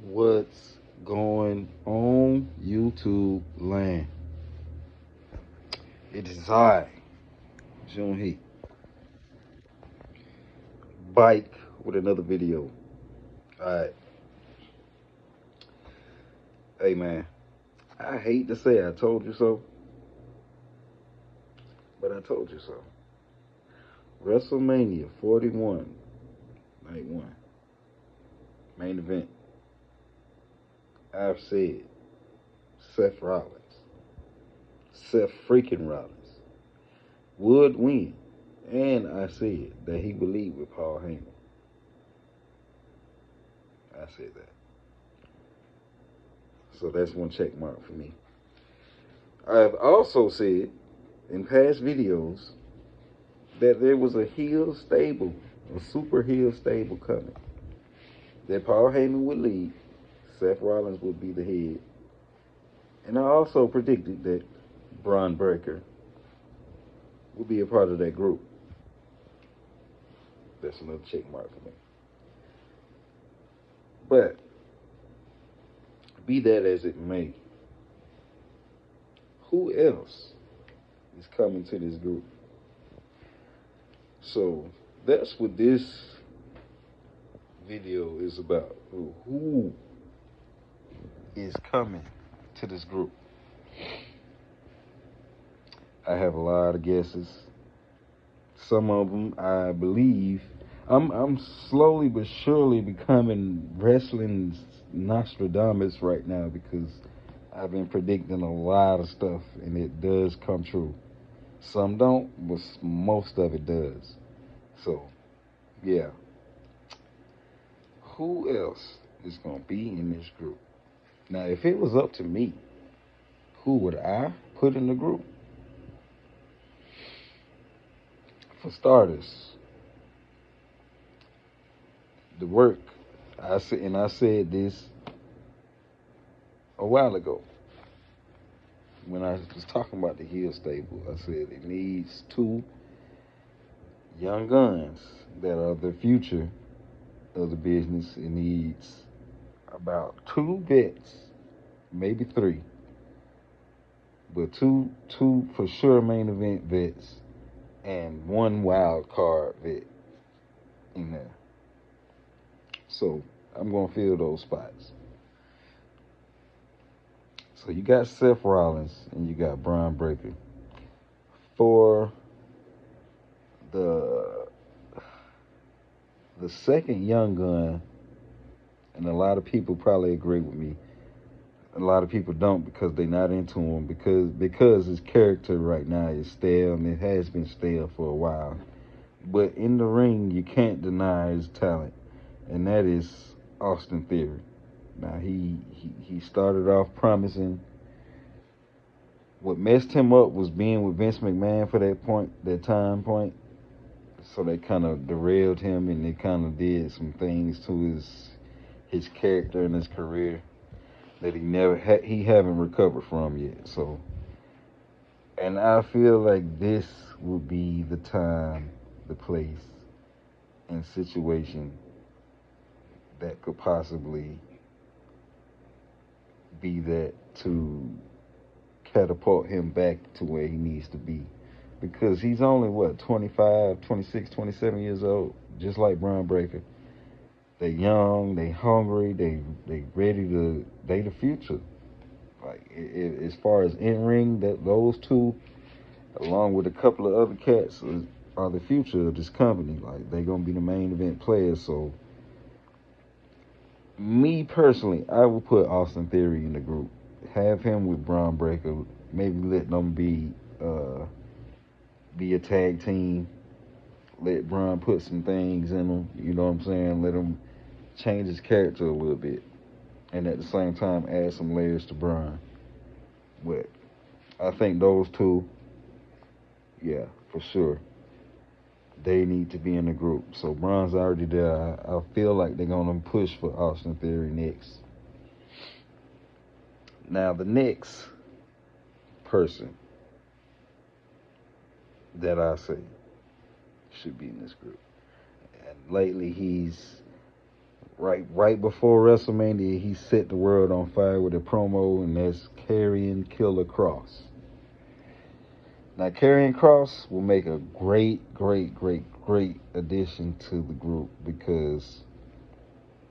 What's going on, YouTube land? It is I, JuneHeat, bike with another video. Alright. Hey man, I hate to say I told you so, but I told you so. WrestleMania 41, night one, main event. I've said Seth Rollins, Seth freaking Rollins, would win. And I said that he would lead with Paul Heyman. I said that. So that's one check mark for me. I've also said in past videos that there was a heel stable, a super heel stable coming. That Paul Heyman would lead, Seth Rollins would be the head. And I also predicted that Bron Breakker would be a part of that group. That's another check mark for me. But be that as it may, who else is coming to this group? So that's what this video is about. Who is coming to this group? I have a lot of guesses. Some of them I believe. I'm slowly but surely becoming wrestling's Nostradamus right now because I've been predicting a lot of stuff and it does come true. Some don't, but most of it does. So, yeah. Who else is going to be in this group? Now, if it was up to me, who would I put in the group? For starters, the work. I said this a while ago when I was talking about the heel stable. I said it needs two young guns that are the future of the business. It needs about two vets, maybe three, but two for sure main event vets and one wild card vet in there. So I'm gonna fill those spots. So you got Seth Rollins and you got Bron Breakker. For the second young gun, and a lot of people probably agree with me. A lot of people don't because they're not into him because his character right now is stale and it has been stale for a while. But in the ring, you can't deny his talent, and that is Austin Theory. Now he started off promising. What messed him up was being with Vince McMahon for that time point. So they kind of derailed him, and they kind of did some things to his character and his career that he haven't recovered from yet. So, and I feel like this would be the time, the place, and situation that could possibly be that to catapult him back to where he needs to be. Because he's only, 25, 26, 27 years old, just like Bron Breakker. They young, they hungry, they ready to, they the future. Like, as far as in-ring, those two, along with a couple of other cats, are the future of this company. Like, they're going to be the main event players. So, me personally, I would put Austin Theory in the group. Have him with Bron Breakker. Maybe let them be a tag team. Let Bron put some things in him. You know what I'm saying? Let him change his character a little bit. And at the same time, add some layers to Bron. But I think those two, yeah, for sure, they need to be in the group. So Bron's already there. I feel like they're going to push for Austin Theory next. Now, the next person that I say should be in this group, and lately he's right before WrestleMania, he set the world on fire with a promo, and that's Karrion Killer Cross. Now, Karrion Cross will make a great addition to the group because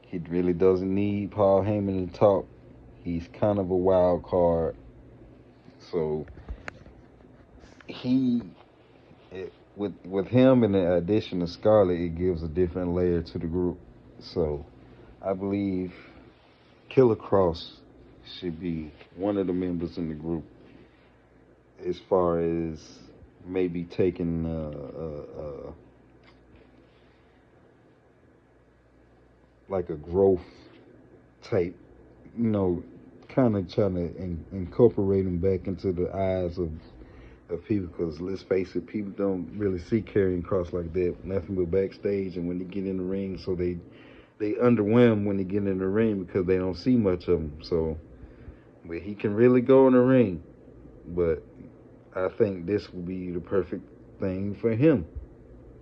he really doesn't need Paul Heyman to talk. He's kind of a wild card. So with him and the addition of Scarlett, it gives a different layer to the group. So I believe Killer Cross should be one of the members in the group as far as maybe taking like a growth type, kind of trying to incorporate him back into the eyes of people, because let's face it, people don't really see Karrion Cross like that, nothing but backstage and when they get in the ring, so they underwhelm when they get in the ring because they don't see much of him. So, but he can really go in the ring, but I think this will be the perfect thing for him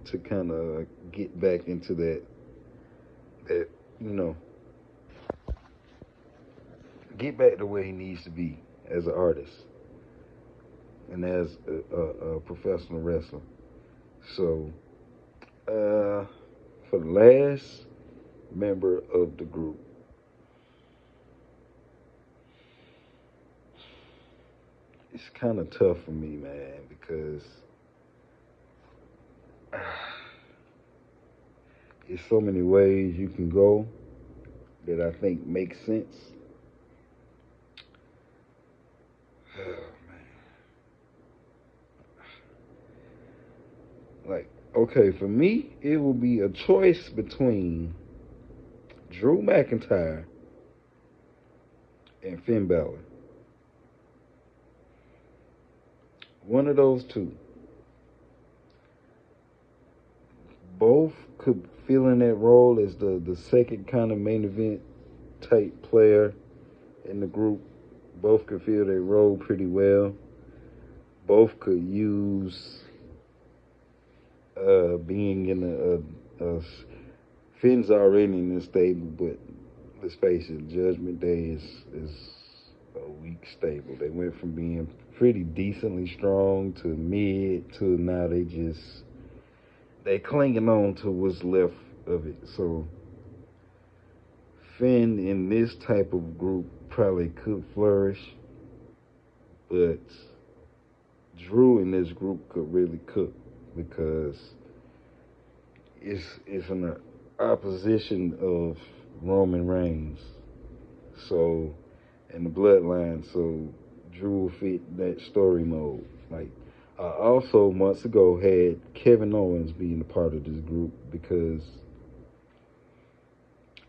to kind of get back into that get back to where he needs to be as an artist and as a professional wrestler. So, for the last member of the group, it's kind of tough for me, man, because there's so many ways you can go that I think make sense. Oh, man. Like, okay, for me, it will be a choice between Drew McIntyre and Finn Balor. One of those two. Both could fill in that role as the second kind of main event type player in the group. Both could fill their role pretty well. Both could use being in a Finn's already in this stable, but let's face it, Judgment Day is a weak stable. They went from being pretty decently strong to mid to now they clinging on to what's left of it. So Finn in this type of group probably could flourish, but Drew in this group could really cook because it's an opposition of Roman Reigns. So, and the bloodline, so Drew will fit that story mode. Like, I also months ago had Kevin Owens being a part of this group because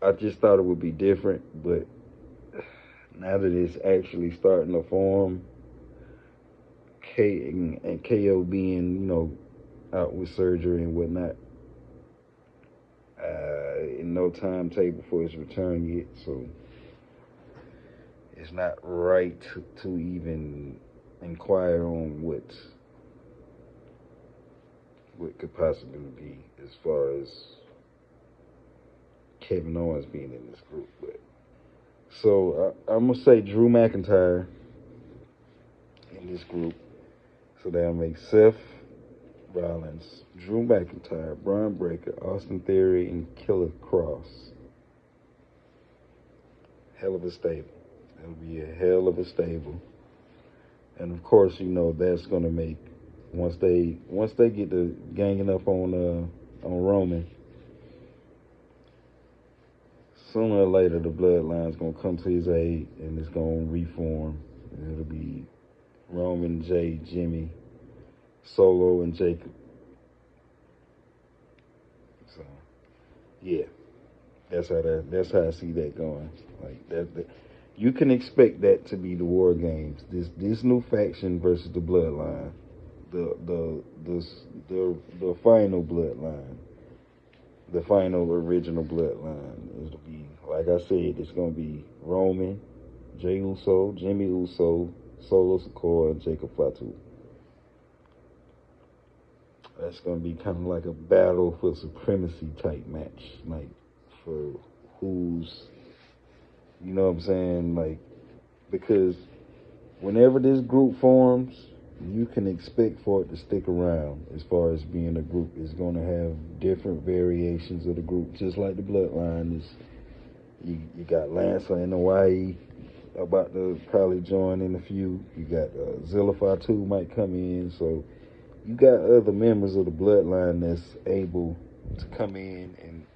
I just thought it would be different, but now that it's actually starting to form, and KO being, out with surgery and whatnot, in no timetable for his return yet, so it's not right to even inquire on what could possibly be as far as Kevin Owens being in this group. But so I'm gonna say Drew McIntyre in this group, so that'll make Seth Rollins, Drew McIntyre, Bron Breakker, Austin Theory, and Killer Cross. Hell of a stable. It'll be a hell of a stable. And of course, that's gonna make once they get to ganging up on Roman, sooner or later the bloodline's gonna come to his aid and it's gonna reform. And it'll be Roman, Jay, Jimmy, Solo, and Jacob. So, yeah, that's how I see that going. Like that you can expect that to be the War Games. This new faction versus the Bloodline, the final Bloodline, the final original Bloodline. It'll be, like I said, it's gonna be Roman, Jey Uso, Jimmy Uso, Solo Sikoa, and Jacob Fatu. That's gonna be kind of like a battle for supremacy type match, like for who's, you know what I'm saying, like, because whenever this group forms, you can expect for it to stick around. As far as being a group, it's going to have different variations of the group, just like the Bloodline is. You got Lancer in Hawaii about to probably join in a few. You got Zillify 2 might come in. So you got other members of the Bloodline that's able to come in, and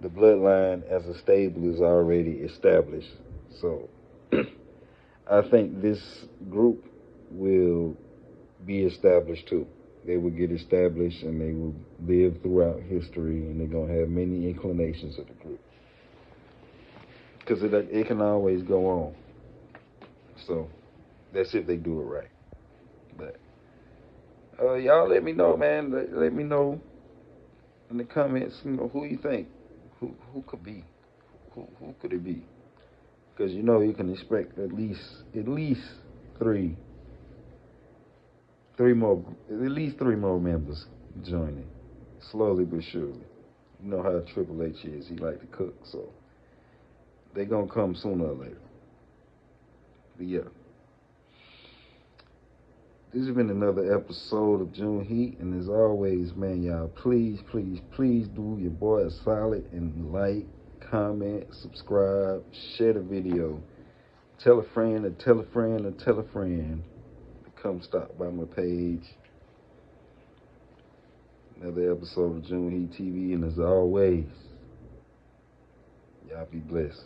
the Bloodline as a stable is already established. So I think this group will be established too. They will get established and they will live throughout history, and they're going to have many inclinations of the group. Because it can always go on. So that's if they do it right. But y'all let me know, man. Let me know in the comments, who you think. Who could be? Who could it be? Because you can expect at least three more members joining, slowly but surely. You know how Triple H is; he like to cook, so they gonna come sooner or later. But yeah, this has been another episode of June Heat, and as always, man, y'all, please do your boy a solid and like, comment, subscribe, share the video, tell a friend, or tell a friend, or tell a friend to come stop by my page. Another episode of June Heat TV, and as always, y'all be blessed.